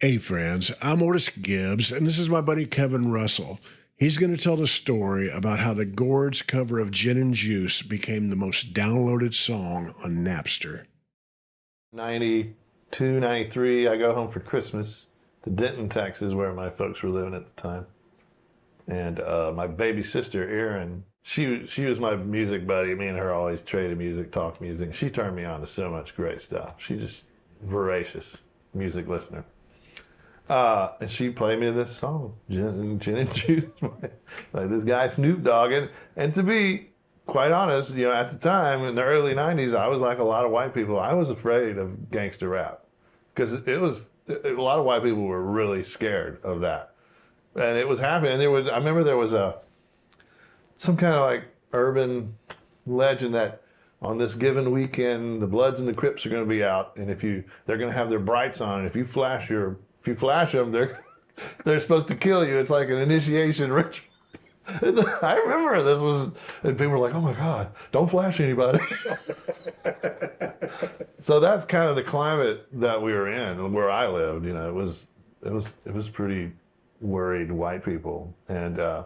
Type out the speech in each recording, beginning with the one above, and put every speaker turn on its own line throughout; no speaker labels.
Hey friends, I'm Otis Gibbs, and this is my buddy Kevin Russell. He's going to tell the story about how the Gourds cover of Gin and Juice became the most downloaded song on Napster.
92, 93, I go home for Christmas to Denton, Texas, where my folks were living at the time. And my baby sister, Erin, she was my music buddy. Me and her always traded music, talked music. She turned me on to so much great stuff. She's just voracious music listener. And she played me this song, Gin and Juice, like this guy Snoop Dogg. And to be quite honest, you know, at the time in the early 90s, I was like a lot of white people. I was afraid of gangster rap because a lot of white people were really scared of that. And it was happening. I remember there was some kind of like urban legend that on this given weekend, the Bloods and the Crips are going to be out, and they're going to have their brights on. And if you flash them, they're supposed to kill you. It's like an initiation ritual. And I remember and people were like, "Oh my God, don't flash anybody." So that's kind of the climate that we were in, where I lived. You know, it was pretty worried white people, and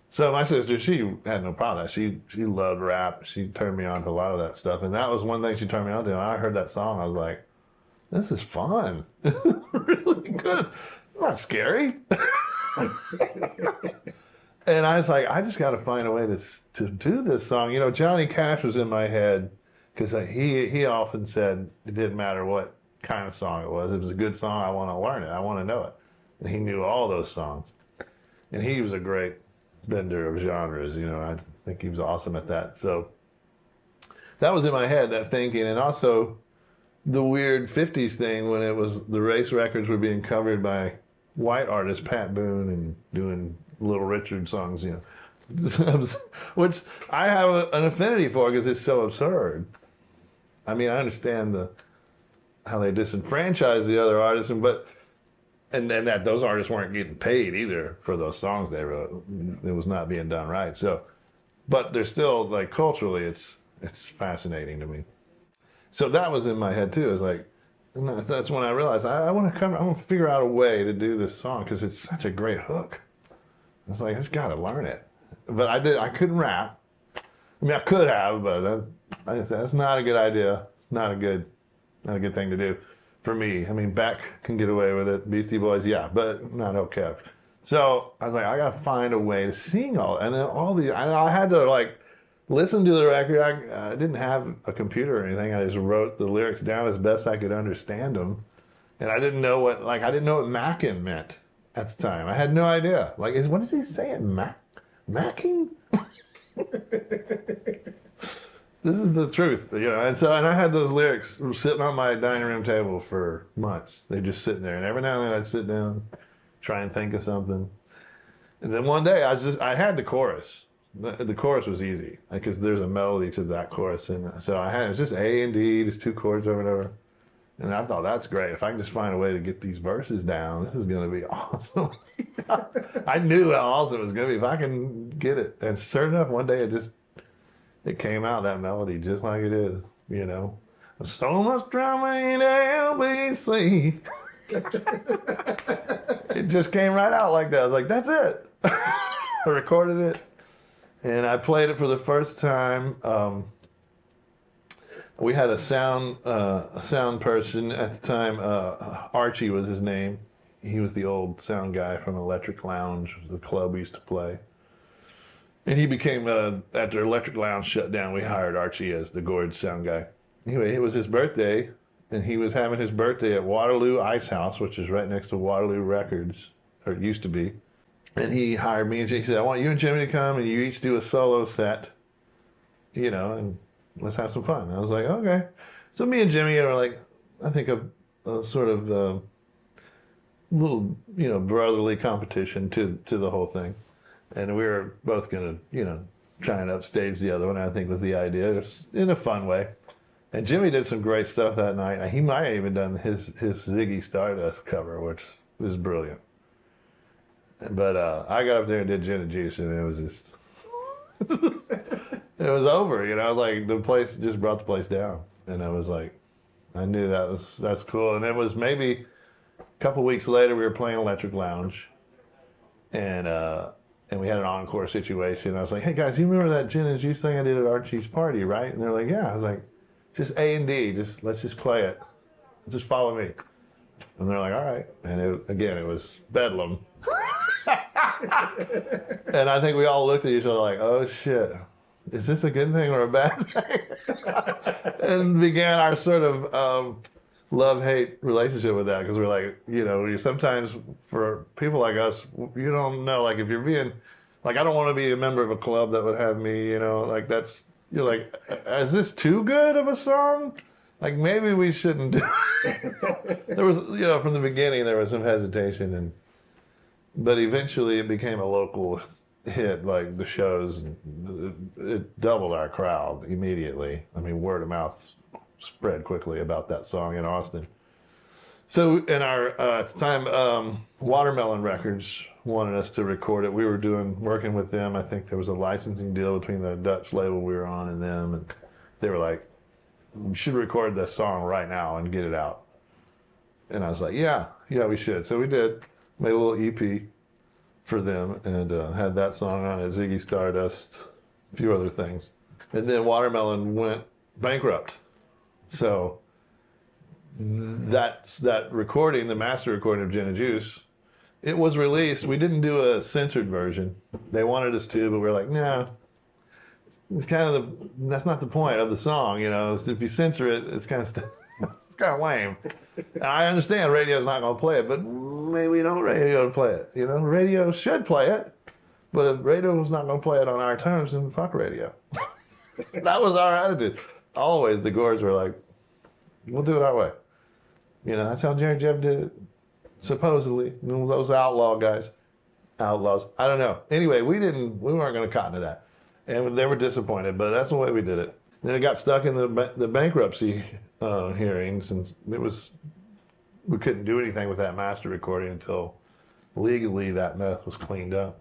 so my sister, she had no problem with that. She loved rap. She turned me on to a lot of that stuff, and that was one thing she turned me on to. And I heard that song, I was like, "This is fun. This is really good. It's not scary." And I was like, I just got to find a way to do this song. You know, Johnny Cash was in my head because he often said it didn't matter what kind of song it was. If it was a good song, I want to learn it. I want to know it. And he knew all those songs. And he was a great bender of genres. You know, I think he was awesome at that. So that was in my head, that thinking. And also the weird 50s thing when it was the race records were being covered by white artists, Pat Boone, and doing Little Richard songs, you know, which I have an affinity for because it's so absurd. I mean, I understand how they disenfranchise the other artists, and that those artists weren't getting paid either for those songs they wrote. It was not being done right. So, but they're still like culturally, it's fascinating to me. So that was in my head too. It was like, and that's when I realized I want to figure out a way to do this song because it's such a great hook. I was like, I just got to learn it. But I couldn't rap. I mean, I could have, but I said, that's not a good idea. It's not a good thing to do for me. I mean, Beck can get away with it. Beastie Boys, yeah, but not Kev. So I was like, I got to find a way to sing and then I had to like listen to the record. I didn't have a computer or anything. I just wrote the lyrics down as best I could understand them. And I didn't know what Mackin meant at the time. I had no idea. Like, what is he saying? Macking? This is the truth, you know. And I had those lyrics sitting on my dining room table for months. They're just sitting there. And every now and then I'd sit down, try and think of something. And then one day I had the chorus. The chorus was easy because there's a melody to that chorus. And so it was just A and D, just two chords over and over. And I thought, that's great. If I can just find a way to get these verses down, this is going to be awesome. I knew how awesome it was going to be if I can get it. And sure enough, one day it came out, that melody, just like it is, you know. So much drama in LBC. It just came right out like that. I was like, that's it. I recorded it, and I played it for the first time. We had a sound person at the time. Archie was his name. He was the old sound guy from Electric Lounge, the club we used to play. And he became, after Electric Lounge shut down, we hired Archie as the Gourds sound guy. Anyway, it was his birthday, and he was having his birthday at Waterloo Ice House, which is right next to Waterloo Records, or it used to be. And he hired me, and he said, I want you and Jimmy to come, and you each do a solo set, you know, and let's have some fun. I was like, okay. So me and Jimmy were like, I think a sort of little, you know, brotherly competition to the whole thing. And we were both going to, you know, try and upstage the other one, I think was the idea. It was in a fun way. And Jimmy did some great stuff that night. He might have even done his Ziggy Stardust cover, which was brilliant. But I got up there and did Gin and Juice, and it was just... it was over, you know. Like, the place just brought the place down. And I was like, I knew that's cool. And it was maybe A couple weeks later, we were playing Electric Lounge, and we had an encore situation. I was like, "Hey guys, you remember that gin and juice thing I did at Archie's party, right?" And they're like, "Yeah." I was like, "Just A and D. Let's just play it. Just follow me." And they're like, "All right." And it was bedlam. And I think we all looked at each other like, "Oh shit, is this a good thing or a bad thing?" And began our sort of love-hate relationship with that, because we're like, you sometimes, for people like us, you don't know, like, if you're being, like, I don't want to be a member of a club that would have me, like, you're like, is this too good of a song? Like, maybe we shouldn't do it. There was, from the beginning, there was some hesitation, but eventually it became a local hit, like the shows, it doubled our crowd immediately. I mean, word of mouth spread quickly about that song in Austin. So in our, at the time, Watermelon Records wanted us to record it. We were working with them. I think there was a licensing deal between the Dutch label we were on and them. And they were like, "We should record this song right now and get it out." And I was like, yeah, we should. So we did. Made a little EP for them and had that song on it, Ziggy Stardust, a few other things. And then Watermelon went bankrupt. So that recording, the master recording of Gin and Juice, it was released. We didn't do a censored version. They wanted us to, but we were like, nah. It's kind of that's not the point of the song, If you censor it, it's kind of it's kind of lame. And I understand radio's not going to play it, but maybe we don't radio to play it. Radio should play it, but if radio's not going to play it on our terms, then fuck radio. That was our attitude. Always the Gourds were like, we'll do it our way. That's how Jerry Jeff did it, supposedly. Those outlaw guys. Outlaws. I don't know. Anyway, we weren't going to cotton to that. And they were disappointed, but that's the way we did it. Then it got stuck in the bankruptcy hearings, and we couldn't do anything with that master recording until legally that mess was cleaned up.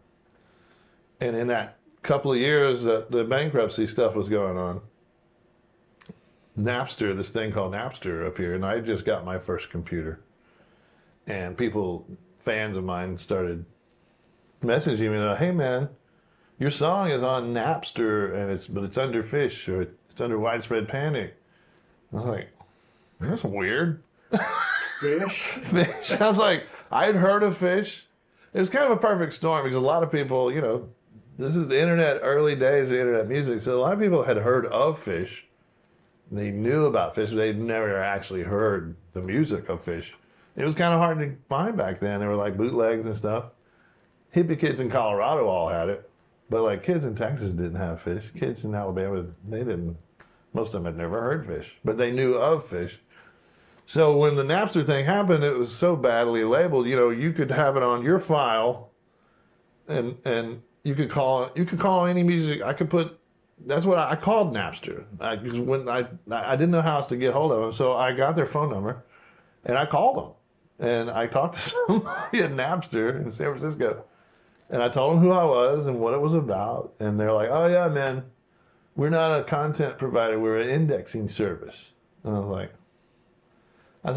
And in that couple of years that the bankruptcy stuff was going on, Napster, this thing called Napster appeared, and I just got my first computer. And fans of mine, started messaging me, like, "Hey man, your song is on Napster, but it's under Fish, or it's under Widespread Panic." I was like, "That's weird."
Fish?
I was like, I had heard of Fish. It was kind of a perfect storm, because a lot of people, this is the internet, early days of internet music, so a lot of people had heard of Fish. They knew about Fish, but they'd never actually heard the music of Fish. It was kind of hard to find back then. There were like bootlegs and stuff. Hippie kids in Colorado all had it, but like kids in Texas didn't have Fish. Kids in Alabama, they didn't. Most of them had never heard Fish, but they knew of Fish. So when the Napster thing happened, it was so badly labeled. You could have it on your file, and you could call any music. That's what I called Napster. Because when I didn't know how else to get hold of them, so I got their phone number, and I called them, and I talked to somebody at Napster in San Francisco, and I told them who I was and what it was about, and they're like, "Oh yeah, man, we're not a content provider, we're an indexing service." And I was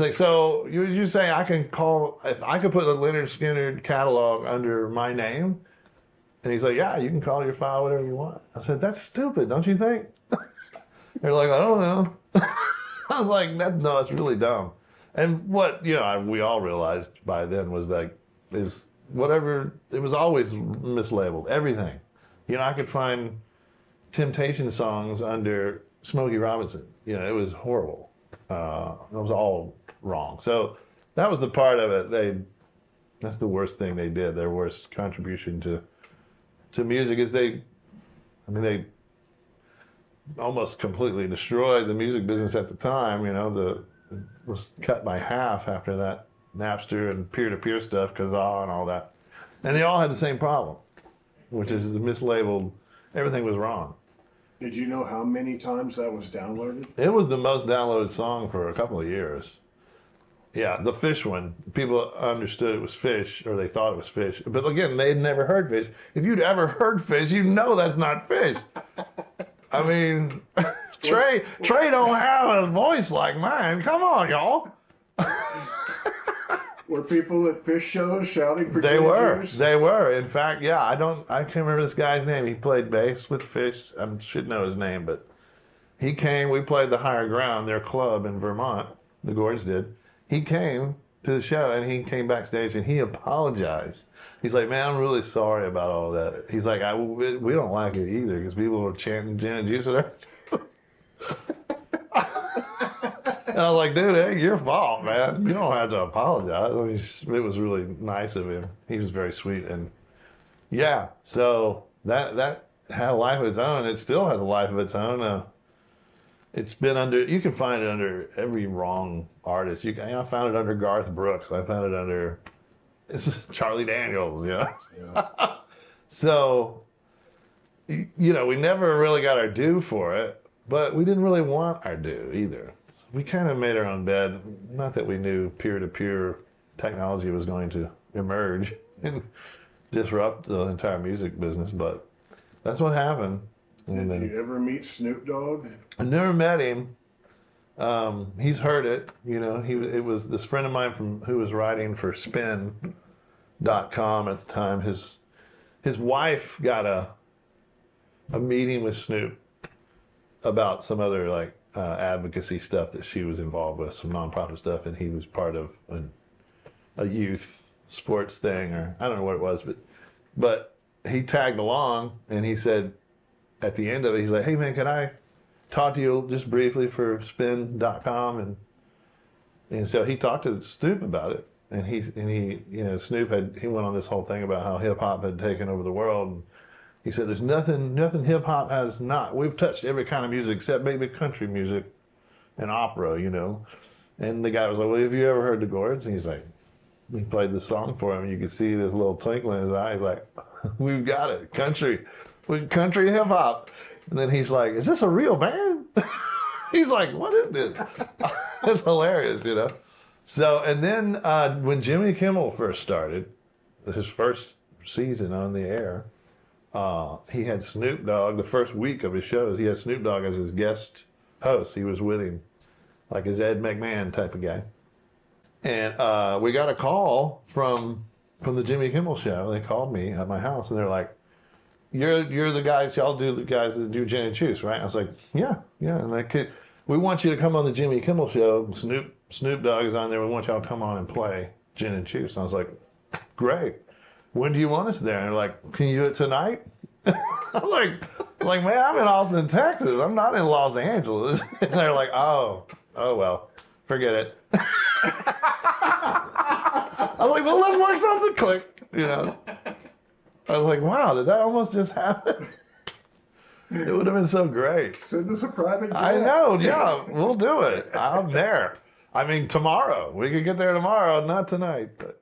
like, "So you say I can call, if I could put the Leonard Skinner catalog under my name?" And he's like, "Yeah, you can call your file whatever you want." I said, "That's stupid, don't you think?" They're like, "I don't know." I was like, "No, it's really dumb." And what, we all realized by then was whatever, it was always mislabeled, everything. I could find Temptation songs under Smokey Robinson. It was horrible. It was all wrong. So that was the part of it. That's the worst thing they did. Their worst contribution to music is they almost completely destroyed the music business at the time. It was cut by half after that Napster and peer-to-peer stuff, Kazaa and all that. And they all had the same problem, which is the mislabeled, everything was wrong.
Did you know how many times that was downloaded?
It was the most downloaded song for a couple of years. Yeah, the Fish one, people understood it was Fish, or they thought it was Fish. But again, they'd never heard Fish. If you'd ever heard Fish, you know that's not Fish. I mean, Trey don't have a voice like mine. Come on, y'all.
Were people at fish shows shouting for
They
gin
were.
and juice?
They were. In fact, yeah, I can't remember this guy's name. He played bass with Fish. I should know his name, but he came. We played the Higher Ground, their club in Vermont. The Gourds did. He came to the show, and he came backstage, and he apologized. He's like, man, I'm really sorry about all that. He's like, we don't like it either because people were chanting gin and juice with her. And I was like, dude, it ain't your fault, man. You don't have to apologize. I mean, it was really nice of him. He was very sweet. And yeah, so that had a life of its own. It still has a life of its own. It's been under, you can find it under every wrong artist. I found it under Garth Brooks. I found it under Charlie Daniels, you know? Yeah. So, you know, we never really got our due for it, but we didn't really want our due either. So we kind of made our own bed. Not that we knew peer-to-peer technology was going to emerge and disrupt the entire music business, but that's what happened.
Did you ever meet Snoop Dogg?
I never met him. He's heard it. You know, it was this friend of mine who was writing for Spin.com at the time. His wife got a meeting with Snoop about some other like advocacy stuff that she was involved with, some nonprofit stuff, and he was part of a youth sports thing, or I don't know what it was, but he tagged along, and he said at the end of it, he's like, hey man, can I talk to you just briefly for Spin.com? And so he talked to Snoop about it, and he you know, Snoop he went on this whole thing about how hip hop had taken over the world. And he said, there's nothing hip hop has not. We've touched every kind of music except maybe country music and opera, you know. And the guy was like, well, have you ever heard the Gourds? And he's like, he played the song for him, and you could see this little twinkle in his eye. He's like, we've got it, country hip hop. And then he's like, is this a real band? He's like, what is this? It's hilarious, you know. So, and then when Jimmy Kimmel first started, his first season on the air, he had Snoop Dogg, the first week of his shows, he had Snoop Dogg as his guest host. He was with him, like his Ed McMahon type of guy. And we got a call from the Jimmy Kimmel show. They called me at my house, and they're like, You're the guys, y'all do the guys that do gin and juice, right? I was like, yeah. And we want you to come on the Jimmy Kimmel show. Snoop Dogg is on there. We want y'all to come on and play gin and juice. And I was like, great. When do you want us there? And they're like, can you do it tonight? I'm like, man, I'm in Austin, Texas. I'm not in Los Angeles. And they're like, oh well, forget it. I was like, well, let's work something. Click, you know. I was like, wow, did that almost just happen? It would have been so great.
Send us a private jet.
I know, yeah, we'll do it. I'm there. I mean, tomorrow. We could get there tomorrow, not tonight. But